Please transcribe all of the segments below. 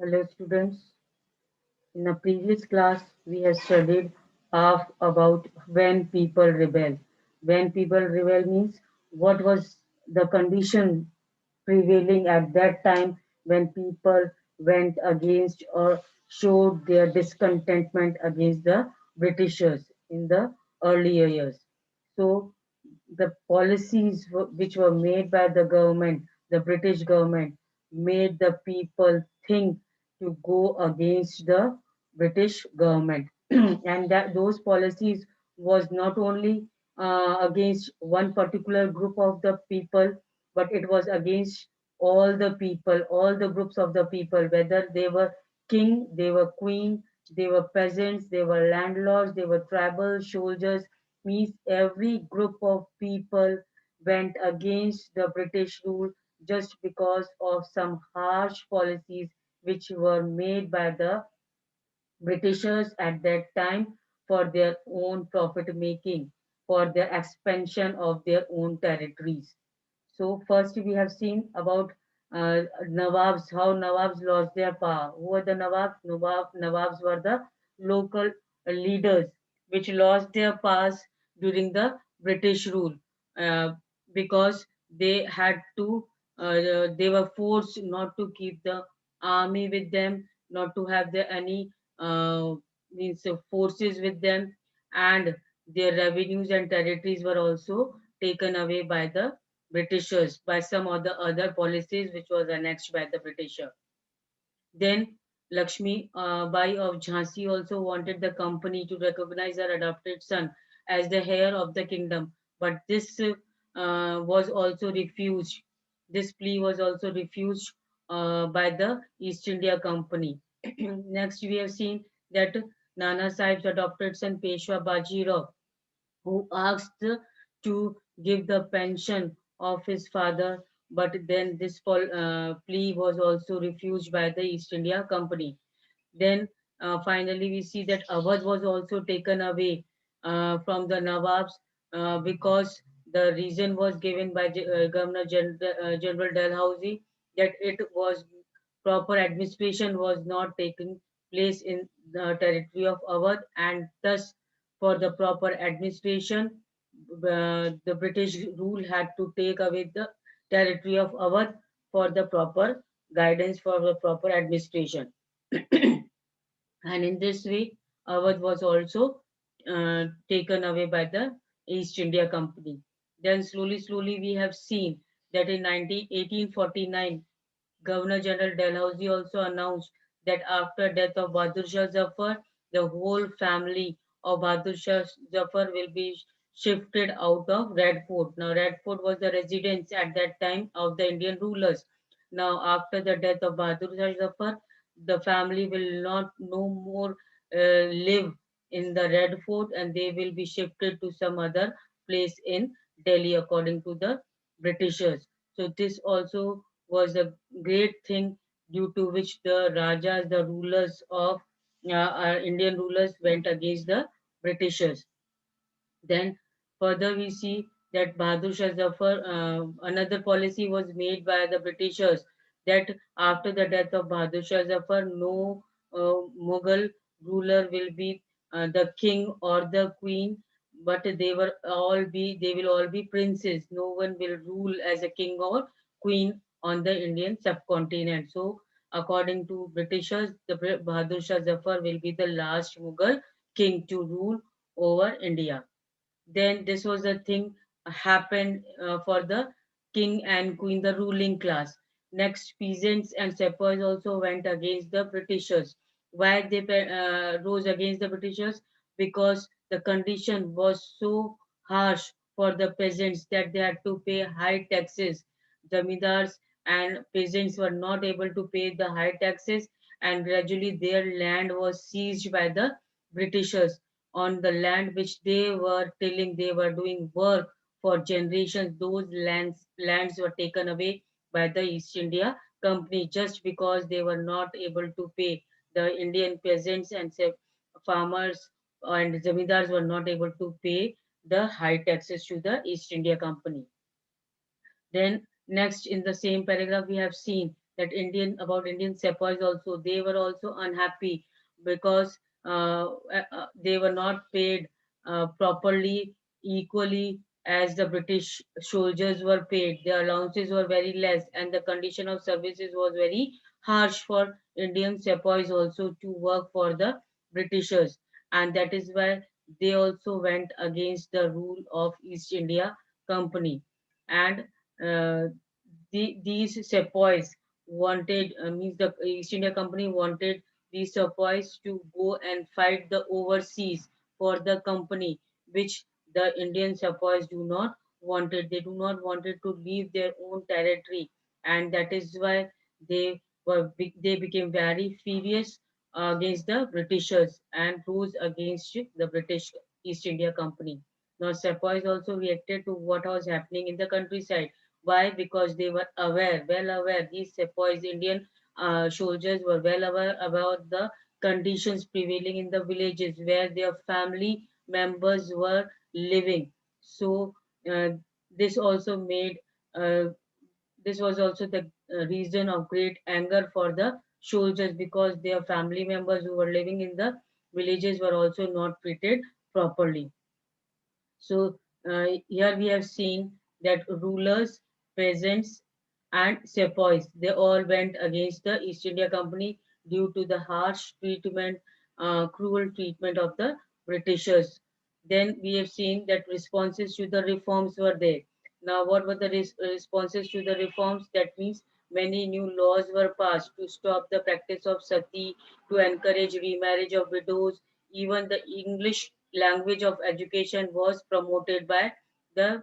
Hello students, in a previous class we have studied half about when people rebel. When people rebel means what was the condition prevailing at that time when people went against or showed their discontentment against the Britishers in the earlier years. So the policies which were made by the government, the British government, made the people think to go against the British government, and that those policies was not only against one particular group of the people, but it was against all the people, all the groups of the people, whether they were king, they were queen, they were peasants, they were landlords, they were tribal soldiers, means every group of people went against the British rule just because of some harsh policies which were made by the Britishers at that time for their own profit making, for the expansion of their own territories. So first we have seen about Nawabs, how Nawabs lost their power. Who were the Nawabs? Nawabs were the local leaders which lost their powers during the British rule uh, because they had to, they were forced not to keep the army with them, not to have any uh, means forces with them, and their revenues and territories were also taken away by the Britishers by some of the other policies which was annexed by the Britisher. Then Lakshmi Bai of Jhansi also wanted the company to recognize her adopted son as the heir of the kingdom, but this was also refused. This plea was also refused by the East India Company. Next, we have seen that Nana Sahib's adopted son Peshwa Bajirao, who asked to give the pension of his father, but then this plea was also refused by the East India Company. Then finally, we see that Awadh was also taken away from the Nawabs because the reason was given by Governor General Dalhousie that it was proper administration was not taking place in the territory of Awadh, and thus for the proper administration, the British rule had to take away the territory of Awadh for the proper guidance for the proper administration. And in this way, Awadh was also taken away by the East India Company. Then slowly, we have seen that in 1849, Governor General Dalhousie also announced that after death of Bahadur Shah Zafar, the whole family of Bahadur Shah Zafar will be shifted out of Red Fort. Now, Red Fort was the residence at that time of the Indian rulers. Now, after the death of Bahadur Shah Zafar, the family will not no more live in the Red Fort, and they will be shifted to some other place in Delhi according to the Britishers. So this also was a great thing due to which the Rajas, the rulers of our Indian rulers went against the Britishers. Then further we see that Bahadur Shah Zafar, another policy was made by the Britishers that after the death of Bahadur Shah Zafar, no Mughal ruler will be the king or the queen, but they will all be princes. No one will rule as a king or queen on the Indian subcontinent. So according to Britishers, the Bahadur Shah Zafar will be the last Mughal king to rule over India. Then this was the thing happened for the king and queen, the ruling class. Next, peasants and shepherds also went against the Britishers. Why they rose against the Britishers? Because the condition was so harsh for the peasants that they had to pay high taxes. Zamindars and peasants were not able to pay the high taxes, and gradually their land was seized by the Britishers. On the land which they were tilling, they were doing work for generations. Those lands were taken away by the East India Company just because they were not able to pay. The Indian peasants and farmers and zamindars were not able to pay the high taxes to the East India Company. Then next in the same paragraph we have seen that Indian sepoys also, they were also unhappy because they were not paid properly, equally as the British soldiers were paid. Their allowances were very less, and the condition of services was very harsh for Indian sepoys also to work for the Britishers, and that is why they also went against the rule of East India Company. And uh, these sepoys wanted, means the East India Company wanted these sepoys to go and fight the overseas for the company, which the Indian sepoys do not wanted. They do not wanted to leave their own territory, and that is why they became very furious against the Britishers and rose against the British East India Company. Now, sepoys also reacted to what was happening in the countryside. Why? Because they were aware, well aware. These sepoys, Indian soldiers, were well aware about the conditions prevailing in the villages where their family members were living. So uh, this also made uh, this was also the reason of great anger for the soldiers, because their family members who were living in the villages were also not treated properly. So here we have seen that rulers, peasants, and sepoys, they all went against the East India Company due to the harsh treatment, cruel treatment of the Britishers. Then we have seen that responses to the reforms were there. Now, what were the responses to the reforms? That means many new laws were passed to stop the practice of sati, to encourage remarriage of widows. Even the English language of education was promoted by the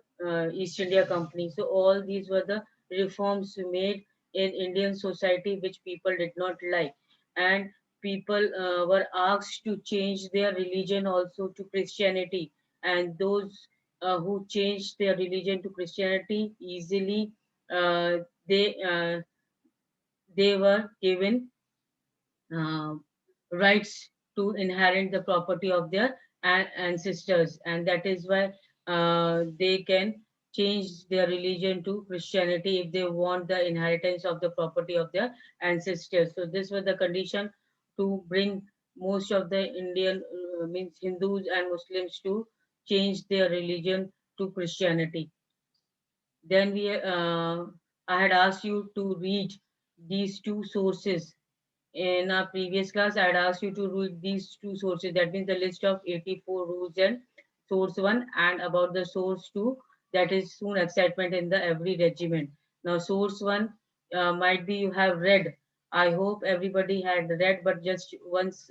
East India Company. So all these were the reforms made in Indian society which people did not like, and people were asked to change their religion also to Christianity, and those who changed their religion to Christianity easily, uh, they uh, they were given uh, rights to inherit the property of their ancestors, and that is why they can change their religion to Christianity if they want the inheritance of the property of their ancestors. So this was the condition to bring most of the Indian, means Hindus and Muslims, to change their religion to Christianity. Then I had asked you to read these two sources. In our previous class, I had asked you to read these two sources. That means the list of 84 rules and source one, and about the source two, that is soon excitement in the every regiment. Now, source one might be you have read. I hope everybody had read, but just once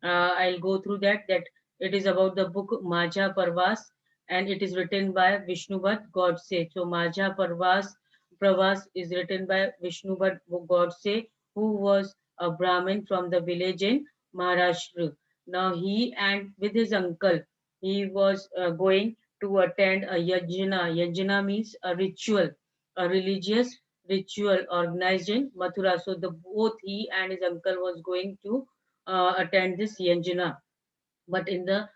I'll go through that. That it is about the book Majha Parvas, and it is written by Vishnubhat Godse. So Majha Pravas is written by Vishnubhat Godse, who was a Brahmin from the village in Maharashtra. Now he and with his uncle, he was going to attend a yajna. Yajna means a ritual, a religious ritual organized in Mathura. So the both he and his uncle was going to attend this yajna. But in the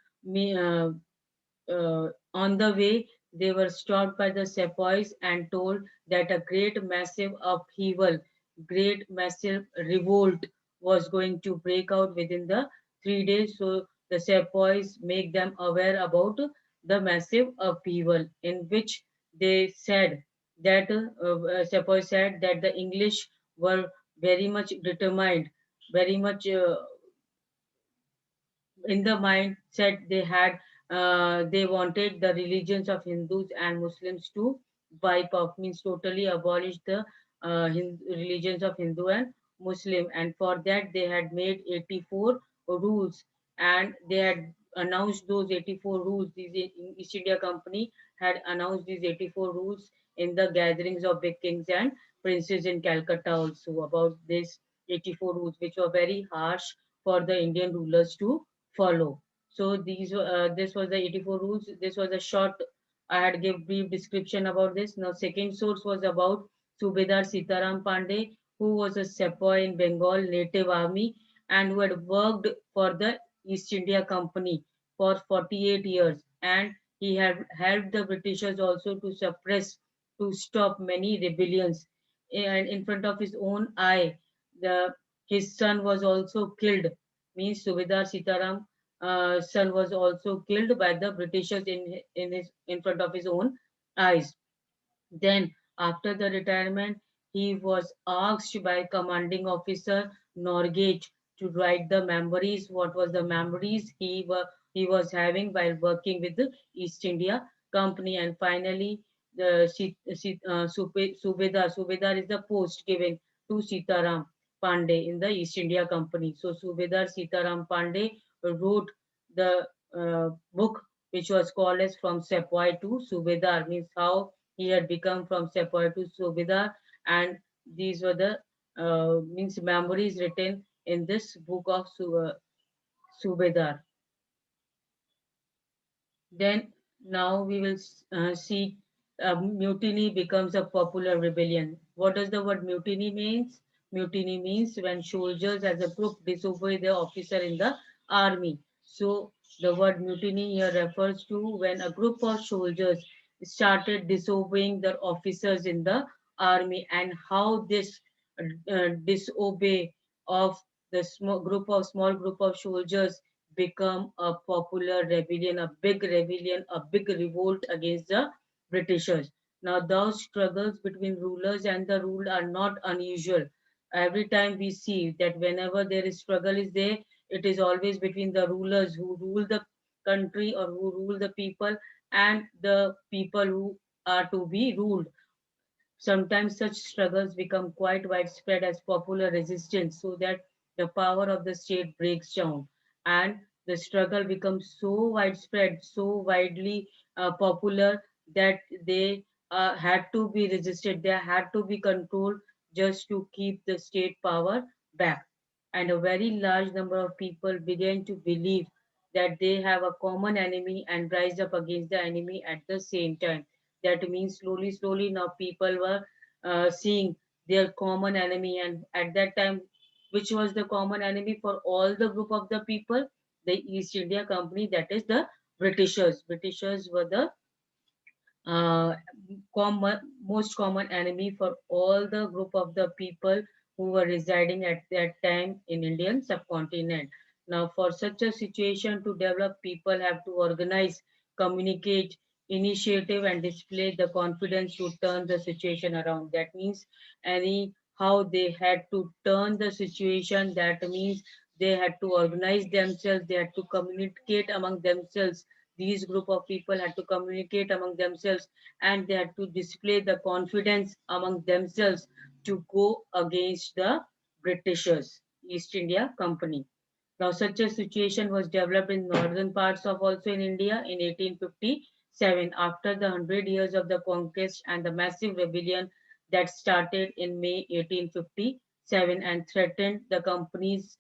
on the way, they were stopped by the sepoys and told that a great massive upheaval, great massive revolt was going to break out within the 3 days. So the sepoys make them aware about the massive upheaval, in which they said that sepoys said that the English were very much determined, very much in the mindset they had. They wanted the religions of Hindus and Muslims to wipe off, means totally abolish the religions of Hindu and Muslim. And for that, they had made 84 rules, and they had announced those 84 rules. East India Company had announced these 84 rules in the gatherings of big kings and princes in Calcutta also, about this 84 rules, which were very harsh for the Indian rulers to follow. So this was the 84 rules. This was a short. I had give brief description about this. Now second source was about Subedar Sitaram Pandey, who was a sepoy in Bengal native army and who had worked for the East India Company for 48 years, and he had helped the Britishers also to suppress, to stop many rebellions. and in front of his own eye, the his son was also killed. Means Subedar Sitaram son was also killed by the Britishers in front of his own eyes. Then, after the retirement, he was asked by commanding officer Norgate to write the memories. What was the memories he was having while working with the East India Company? And finally, the Subedar is the post given to Sitaram Pandey in the East India Company. So Subedar Sitaram Pandey wrote the book which was called as From Sepoy to Subedar, means how he had become from Sepoy to Subedar, and these were the means memories written in this book of Subedar. Then now we will see mutiny becomes a popular rebellion. What does the word mutiny means? Mutiny means when soldiers as a group disobey their officer in the army. So the word mutiny here refers to when a group of soldiers started disobeying their officers in the army, and how this disobey of the small group of soldiers become a popular rebellion, a big rebellion, a big revolt against the Britishers. Now, those struggles between rulers and the ruled are not unusual. Every time we see that whenever there is struggle is there, it is always between the rulers who rule the country or who rule the people and the people who are to be ruled. Sometimes such struggles become quite widespread as popular resistance, so that the power of the state breaks down, and the struggle becomes so widespread, so widely popular, that they had to be resisted, they had to be controlled just to keep the state power back. And a very large number of people began to believe that they have a common enemy and rise up against the enemy at the same time. That means slowly, slowly now people were seeing their common enemy, and at that time, which was the common enemy for all the group of the people? The East India Company, that is the Britishers. Britishers were the uh, most common enemy for all the group of the people who were residing at that time in Indian subcontinent. Now, for such a situation to develop, people have to organize, communicate, initiative, and display the confidence to turn the situation around. That means any how they had to turn the situation. That means they had to organize themselves. They had to communicate among themselves. These group of people had to communicate among themselves, and they had to display the confidence among themselves to go against the Britishers, East India Company. Now, such a situation was developed in northern parts of also in India in 1857 after the 100 years of the conquest and the massive rebellion that started in May 1857 and threatened the company's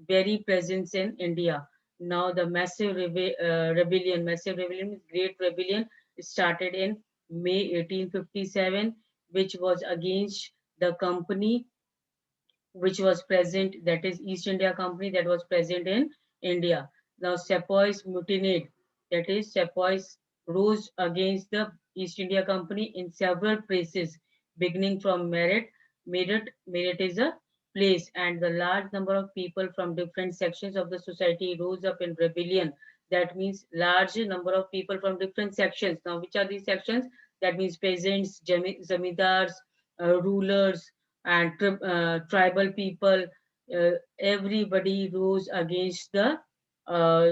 very presence in India. Now, the massive rebellion, great rebellion, started in May 1857, which was against the company which was present, that is East India Company that was present in India. Now Sepoys mutinied, that is Sepoys rose against the East India Company in several places, beginning from Meerut. Meerut is a place, and the large number of people from different sections of the society rose up in rebellion. That means large number of people from different sections. Now, which are these sections? That means peasants, zamindars, rulers, and tribal people, everybody rose against the uh,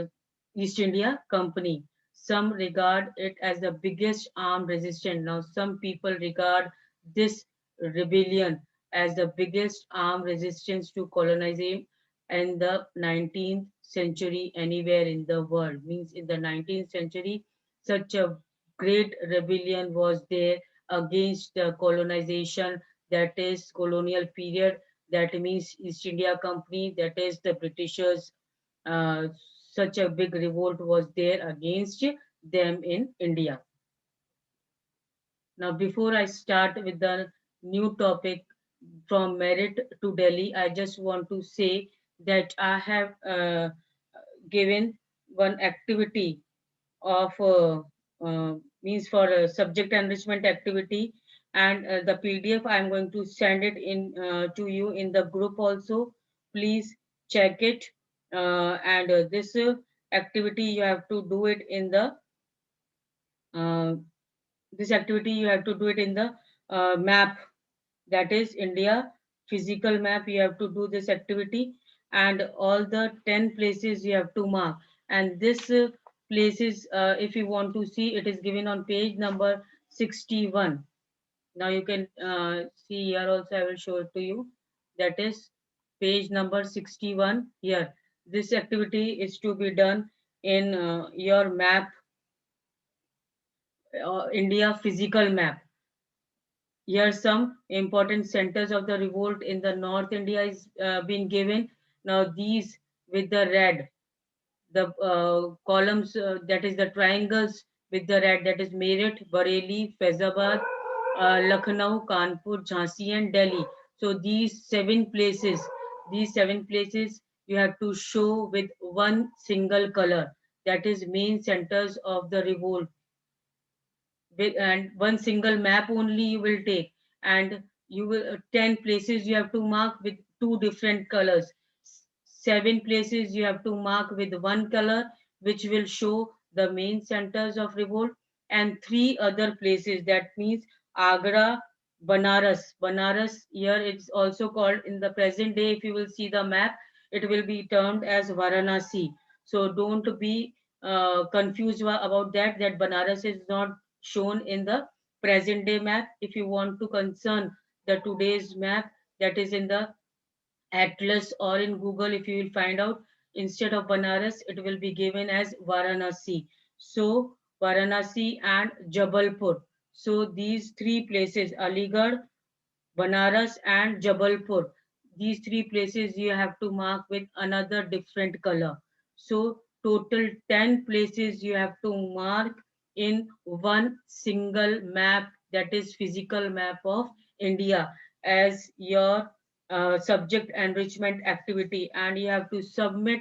East India Company. Some regard it as the biggest armed resistance. Now, some people regard this rebellion as the biggest armed resistance to colonization in the 19th century anywhere in the world. Means in the 19th century, such a great rebellion was there against the colonization, that is colonial period, that means East India Company, that is the Britishers. uh, Such a big revolt was there against them in India. Now, before I start with the new topic from Merit to Delhi, I just want to say that I have given one activity of means for a subject enrichment activity and the PDF I'm going to send it in to you in the group also. Please check it. And this activity you have to do it in the uh, this activity you have to do it in the map, that is India physical map. You have to do this activity, and all the 10 places you have to mark. And this places, if you want to see, it is given on page number 61. Now you can see here also, I will show it to you. That is page number 61 here. This activity is to be done in your map, India physical map. Here some important centers of the revolt in the North India is been given. Now these with the red, the columns, that is the triangles with the red, that is Meerut, Bareilly, Faizabad, Lucknow, Kanpur, Jhansi and Delhi. So these seven places you have to show with one single color. That is main centers of the revolt, and one single map only you will take, and you will 10 places you have to mark with two different colors. Seven places you have to mark with one color, which will show the main centers of revolt, and three other places, that means Agra, Banaras here it's also called in the present day. If you will see the map, it will be termed as Varanasi. So don't be confused about that Banaras is not shown in the present day map. If you want to concern the today's map, that is in the atlas or in Google, if you will find out, instead of Banaras it will be given as Varanasi. So Varanasi and Jabalpur, so these three places, Aligarh, Banaras and Jabalpur. These three places you have to mark with another different color. So total 10 places you have to mark in one single map, that is physical map of India, as your subject enrichment activity, and you have to submit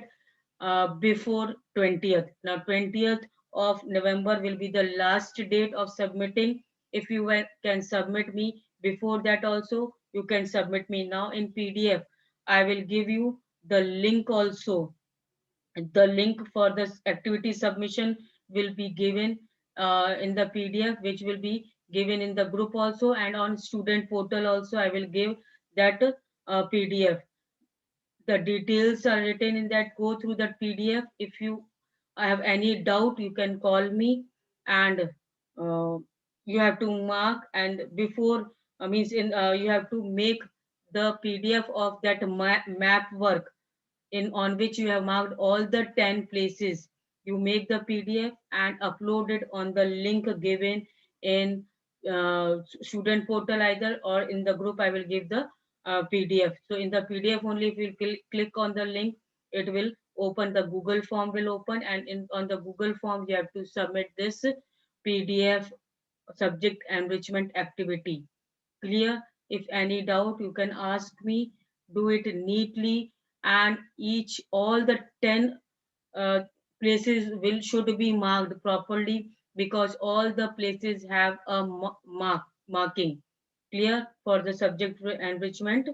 before 20th. Now 20th of November will be the last date of submitting. If you can submit me before that also, you can submit me now in PDF. I will give you the link also. The link for this activity submission will be given in the PDF, which will be given in the group also, and on student portal also I will give that PDF. The details are written in that. Go through that PDF. If you have any doubt, you can call me, and you have to mark, and before means in you have to make the PDF of that map work, in on which you have marked all the 10 places. You make the PDF and upload it on the link given in student portal either, or in the group I will give the PDF. So in the PDF only, if you click on the link, it will open, the Google form will open, and on the Google form you have to submit this PDF subject enrichment activity. Clear? If any doubt, you can ask me. Do it neatly, and each all the 10 uh, places will should be marked properly, because all the places have a marking. Clear? For the subject enrichment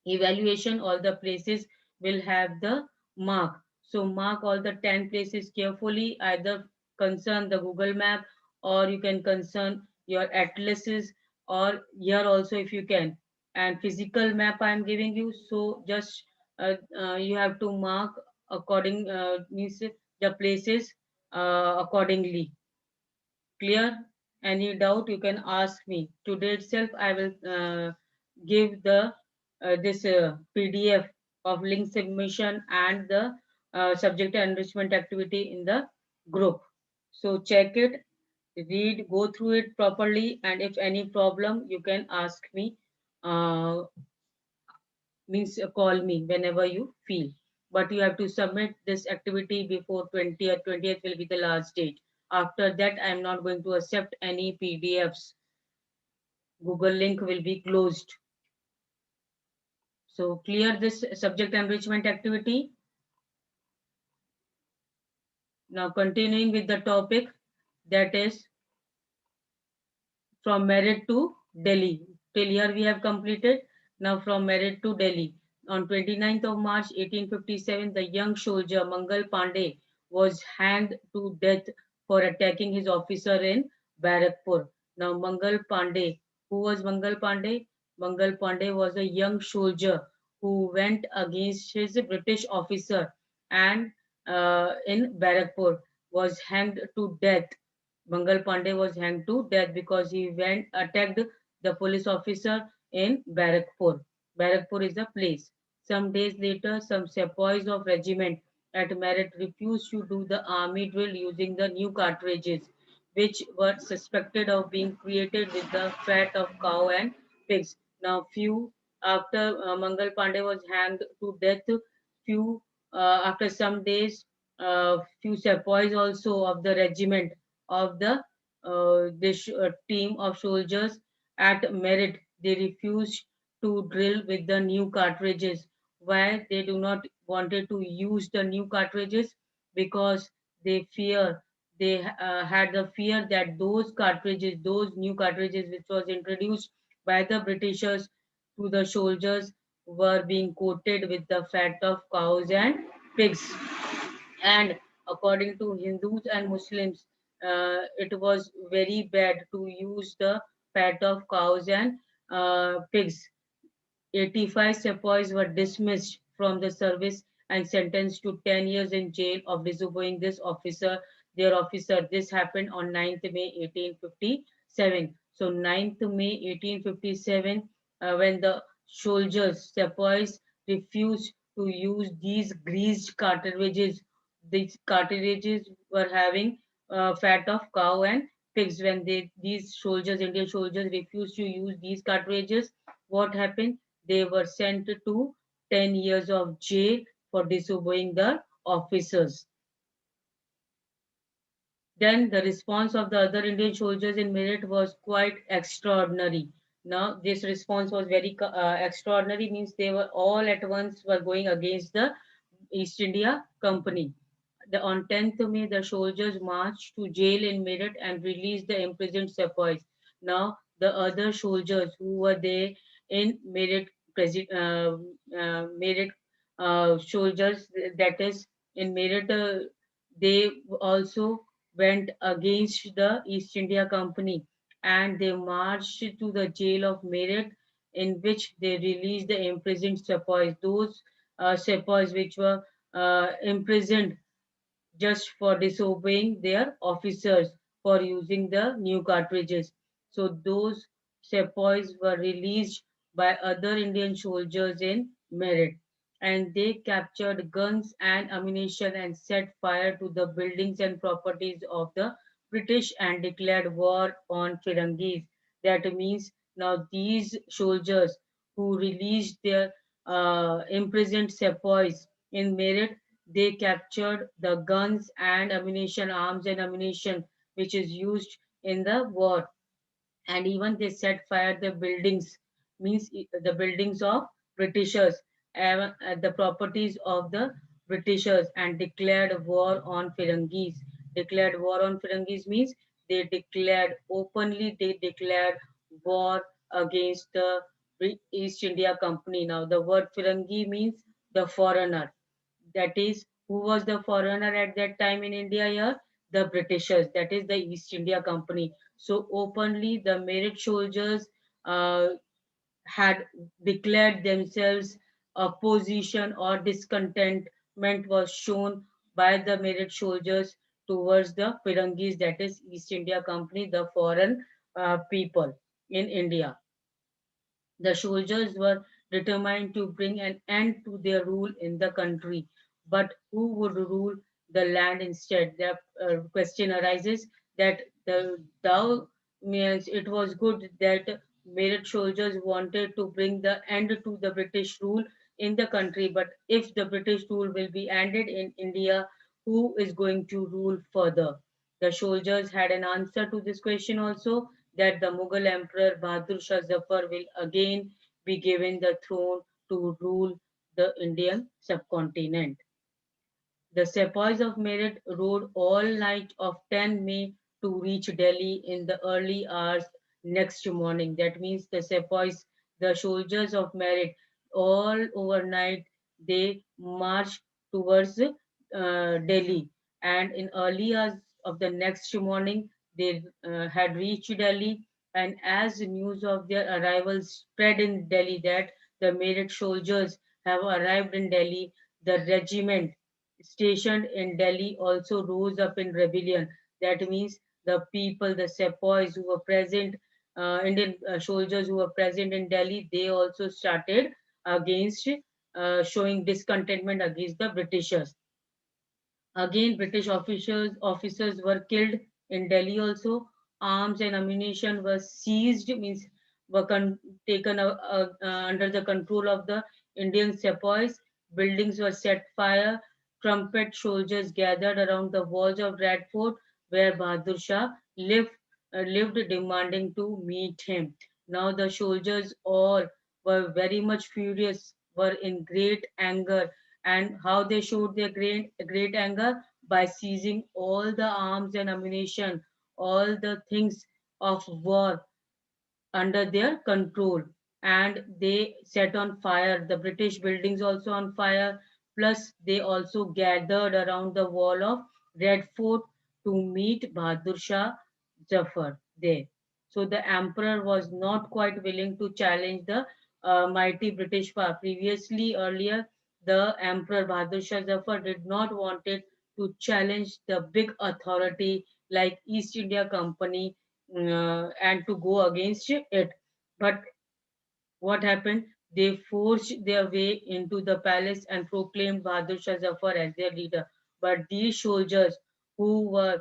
evaluation, all the places will have the mark. So mark all the 10 places carefully, either concern the Google map, or you can concern your atlases, or here also if you can. And physical map I am giving you, so just you have to mark according, means the places accordingly. Clear? Any doubt, you can ask me. Today itself I will give the this PDF of link submission and the subject enrichment activity in the group. So check it, read, go through it properly, and if any problem, you can ask me, uh, means call me whenever you feel. But you have to submit this activity before 20th. 20th will be the last date. After that, I am not going to accept any PDFs. Google link will be closed. So clear this subject enrichment activity. Now continuing with the topic, that is from merit to Delhi. Till here we have completed. Now from Meerut to Delhi. On 29th of March 1857, the young soldier Mangal Pandey was hanged to death for attacking his officer in Barakpur. Now Mangal Pandey, who was Mangal Pandey? Mangal Pandey was a young soldier who went against his British officer and in Barakpur was hanged to death. Mangal Pandey was hanged to death because he went attacked the police officer in Barakpur. Barakpur is a place. Some days later, some sepoys of regiment at Merit refused to do the army drill using the new cartridges, which were suspected of being created with the fat of cow and pigs. Now, few after Mangal Pandey was hanged to death, few after some days, few sepoys also of the regiment of the this team of soldiers at Merit. They refused to drill with the new cartridges. Why they do not wanted to use the new cartridges? Because they fear they had the fear that those cartridges, those new cartridges which was introduced by the Britishers to the soldiers were being coated with the fat of cows and pigs. And according to Hindus and Muslims, it was very bad to use the fat of cows and pigs. 85 sepoys were dismissed from the service and sentenced to 10 years in jail of disobeying their officer. This happened on 9th May 1857. So 9th May 1857, when the soldiers, sepoys, refused to use these greased cartridges. These cartridges were having fat of cow and pigs. When these soldiers, Indian soldiers, refused to use these cartridges, what happened? They were sent to 10 years of jail for disobeying the officers. Then the response of the other Indian soldiers in Meerut was quite extraordinary. Now, this response was very extraordinary, means they were all at once were going against the East India Company. On 10th May, the soldiers marched to jail in Meerut and released the imprisoned sepoys. Now, the other soldiers who were there in Meerut, Meerut soldiers, that is in Meerut, they also went against the East India Company and they marched to the jail of Meerut, in which they released the imprisoned sepoys. Those sepoys which were imprisoned just for disobeying their officers for using the new cartridges. So those sepoys were released by other Indian soldiers in Meerut, and they captured guns and ammunition and set fire to the buildings and properties of the British and declared war on Firangis. That means now these soldiers who released their imprisoned sepoys in Meerut, they captured the guns and ammunition, arms and ammunition which is used in the war, and even they set fire the buildings, means the buildings of Britishers, the properties of the Britishers, and declared war on Firangis. Declared war on Firangis means they declared openly, they declared war against the East India Company. Now the word Firangi means the foreigner. That is, who was the foreigner at that time in India here? The Britishers, that is the East India Company. So openly the Meerut soldiers uh, had declared themselves opposition or discontentment was shown by the Meerut soldiers towards the Pirangis, that is East India Company, the foreign people in India. The soldiers were determined to bring an end to their rule in the country. But who would rule the land instead? The question arises that the thou means it was good that Meerut soldiers wanted to bring the end to the British rule in the country. But if the British rule will be ended in India, who is going to rule further? The soldiers had an answer to this question also, that the Mughal Emperor Bahadur Shah Zafar will again be given the throne to rule the Indian subcontinent. The sepoys of Meerut rode all night of 10 May to reach Delhi in the early hours next morning. That means the sepoys, the soldiers of merit, all overnight they marched towards Delhi, and in early hours of the next morning they had reached Delhi. And as news of their arrival spread in Delhi that the merit soldiers have arrived in Delhi, the regiment stationed in Delhi also rose up in rebellion. That means the people, the sepoys who were present, Indian soldiers who were present in Delhi, they also started against, showing discontentment against the Britishers. Again, British officers were killed in Delhi also. Arms and ammunition were seized, means were taken under the control of the Indian sepoys. Buildings were set fire. Trumpet soldiers gathered around the walls of Red Fort, where Bahadur Shah lived, demanding to meet him. Now the soldiers all were very much furious, were in great anger, and how they showed their great anger by seizing all the arms and ammunition, all the things of war under their control, and they set on fire the British buildings also on fire. Plus they also gathered around the wall of Red Fort to meet Bahadur Shah Zafar there. So the emperor was not quite willing to challenge the mighty British power. Previously, earlier, the emperor Bahadur Shah Zafar did not wanted to challenge the big authority like East India Company, and to go against it. But what happened? They forced their way into the palace and proclaimed Bahadur Shah Zafar as their leader. But these soldiers who were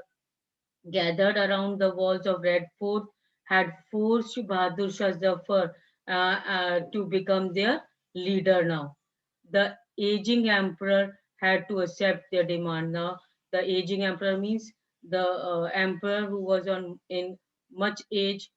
gathered around the walls of Red Fort had forced Bahadur Shah Zafar to become their leader now. The aging emperor had to accept their demand. Now, the aging emperor means the emperor who was on in much age.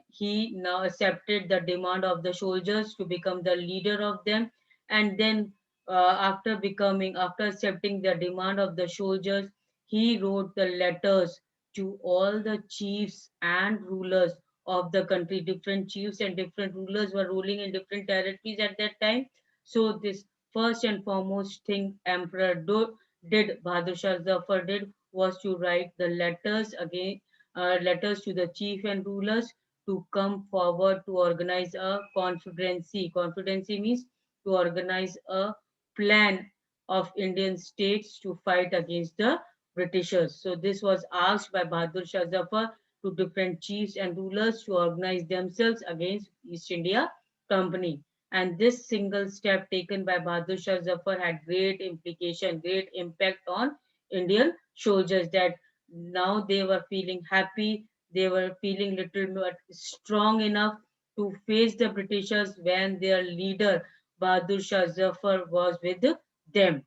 He now accepted the demand of the soldiers to become the leader of them, and then after accepting the demand of the soldiers, he wrote the letters to all the chiefs and rulers of the country. Different chiefs and different rulers were ruling in different territories at that time. So this first and foremost thing Emperor did, Bahadur Shah Zafar did, was to write the letters to the chief and rulers to come forward to organize a confederacy. Confederacy means to organize a plan of Indian states to fight against the Britishers. So this was asked by Bahadur Shah Zafar to different chiefs and rulers to organize themselves against East India Company. And this single step taken by Bahadur Shah Zafar had great implication, great impact on Indian soldiers, that now they were feeling happy, they were feeling little bit strong enough to face the Britishers when their leader Bahadur Shah Zafar was with them.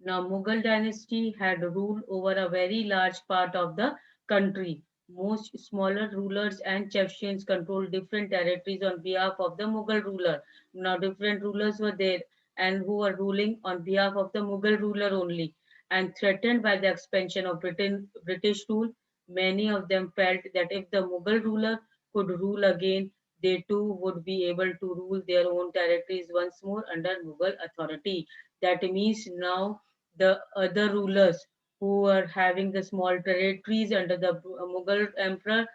Now, Mughal dynasty had ruled over a very large part of the country. Most smaller rulers and chieftains controlled different territories on behalf of the Mughal ruler. Now, different rulers were there and who were ruling on behalf of the Mughal ruler only. And threatened by the expansion of British rule, many of them felt that if the Mughal ruler could rule again, they too would be able to rule their own territories once more under Mughal authority. That means now the other rulers who were having the small territories under the Mughal emperor,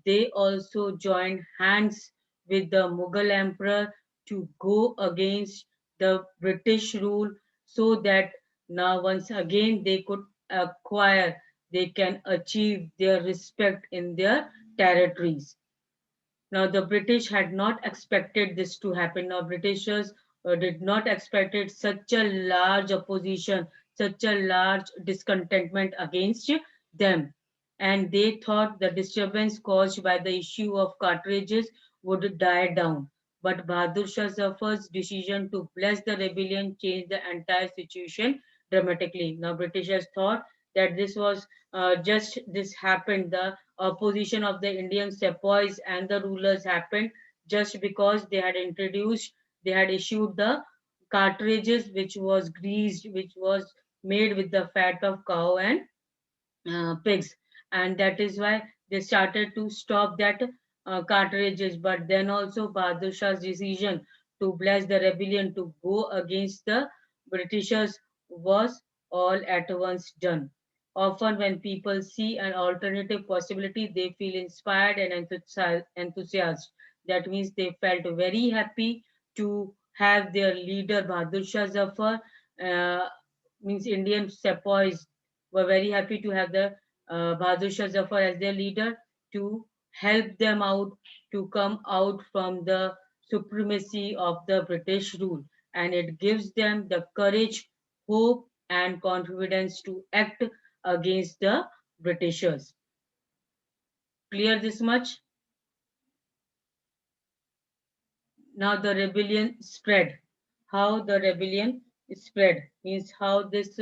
they also joined hands with the Mughal emperor to go against the British rule, so that now once again they could acquire, they can achieve their respect in their territories. Now, the British had not expected this to happen. Now, Britishers did not expected such a large opposition, such a large discontentment against them. And they thought the disturbance caused by the issue of cartridges would die down. But Bahadur Shah Zafar's decision to bless the rebellion changed the entire situation dramatically. Now, Britishers thought that this was just this happened. The opposition of the Indian sepoys and the rulers happened just because they had issued the cartridges which was greased, which was made with the fat of cow and pigs, and that is why They started to stop that cartridges. But then also Bahadur Shah's decision to bless the rebellion to go against the Britishers was all at once done. Often, when people see an alternative possibility, they feel inspired and enthusiastic. That means they felt very happy to have their leader Bahadur Shah Zafar, uh, means Indian sepoys were very happy to have the Bahadur Shah Zafar as their leader to help them out to come out from the supremacy of the British rule. And it gives them the courage, hope, and confidence to act against the Britishers. Clear this much? Now the rebellion spread. How the rebellion spread means how this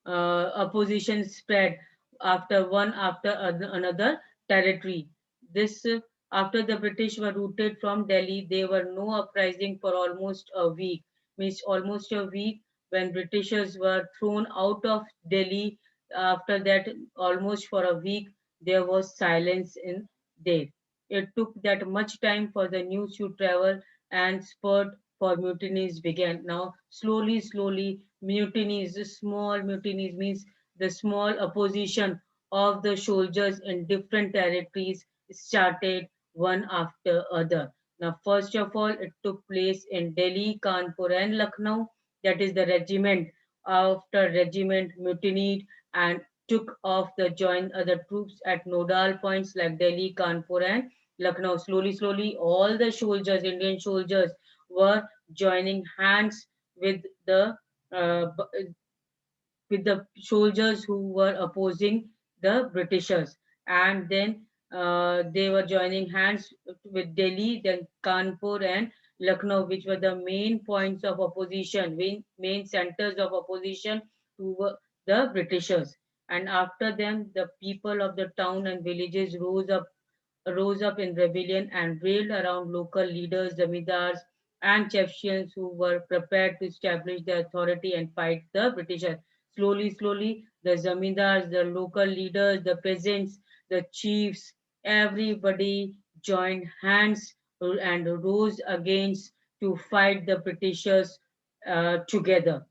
opposition spread after one after another territory. This after the British were routed from Delhi, there were no uprising for almost a week. Means almost a week when Britishers were thrown out of Delhi. After that, almost for a week, there was silence in there. It took that much time for the news to travel and spurt for mutinies began. Now, slowly, mutinies, small mutinies means the small opposition of the soldiers in different territories started one after other. Now, first of all, it took place in Delhi, Kanpur, and Lucknow. That is the regiment. After regiment mutinied and took off the join other troops at nodal points like Delhi, Kanpur, and Lucknow. Slowly, all the soldiers, Indian soldiers, were joining hands with the uh, with the soldiers who were opposing the Britishers. And then they were joining hands with Delhi, then Kanpur and Lucknow, which were the main points of opposition, main centers of opposition to the Britishers. And after them, the people of the town and villages rose up in rebellion and railed around local leaders, zamindars, and chieftains who were prepared to establish their authority and fight the Britishers. Slowly, the zamindars, the local leaders, the peasants, the chiefs, everybody joined hands and rose against to fight the Britishers together.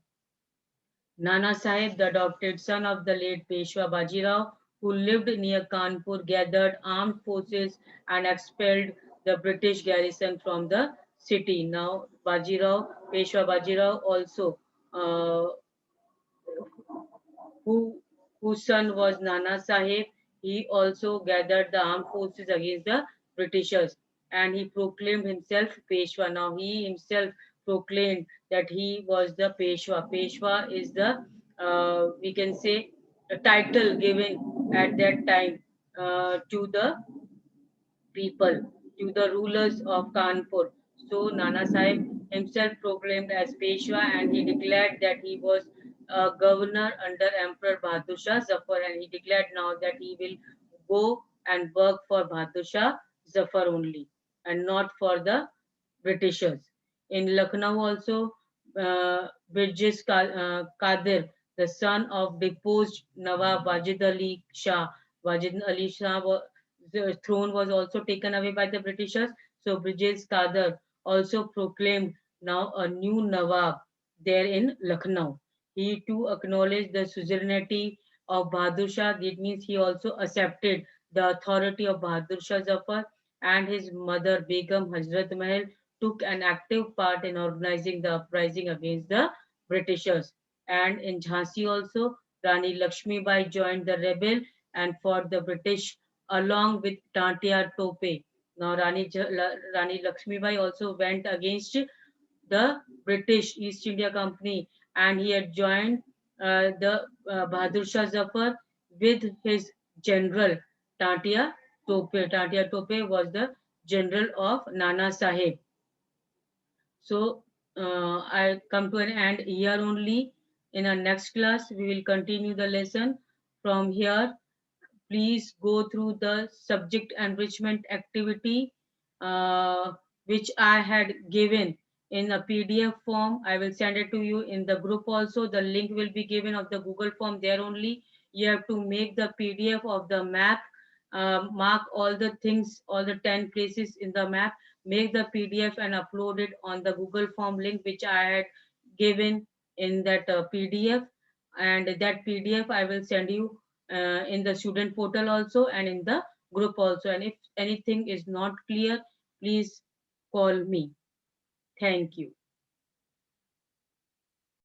Nana Sahib, the adopted son of the late Peshwa Bajirao, who lived near Kanpur, gathered armed forces and expelled the British garrison from the city. Now, Peshwa Bajirao also uh, who, whose son was Nana Sahib, he also gathered the armed forces against the Britishers and he proclaimed himself Peshwa. Now he himself proclaimed that he was the Peshwa. Peshwa is the, we can say, a title given at that time to the people, to the rulers of Kanpur. So Nana Sahib himself proclaimed as Peshwa and he declared that he was a governor under Emperor Bahadur Shah Zafar and he declared now that he will go and work for Bahadur Shah Zafar only and not for the Britishers. In Lucknow also, Qadir, the son of deposed Nawab Wajid Ali Shah, Wajid Ali Shah, the throne was also taken away by the Britishers. So British Qadir also proclaimed now a new Nawab there in Lucknow. He too acknowledged the suzerainty of Bahadur Shah. That means he also accepted the authority of Bahadur Shah Zafar and his mother Begum Hazrat Mahal took an active part in organizing the uprising against the Britishers. And in Jhansi also, Rani Lakshmi Bai joined the rebel and fought the British along with Tantia Tope. Now Rani Lakshmi Bai also went against the British East India Company and he had joined the Bahadur Shah Zafar with his general Tantia Tope. Tantia Tope was the general of Nana Sahib. So I come to an end here only. In our next class, we will continue the lesson. From here, please go through the subject enrichment activity uh, which I had given in a PDF form. I will send it to you in the group also. The link will be given of the Google form there only. You have to make the PDF of the map mark all the things, all the 10 places in the map, make the PDF and upload it on the Google Form link which I had given in that PDF. And that PDF I will send you in the student portal also and in the group also. And if anything is not clear, please call me. Thank you.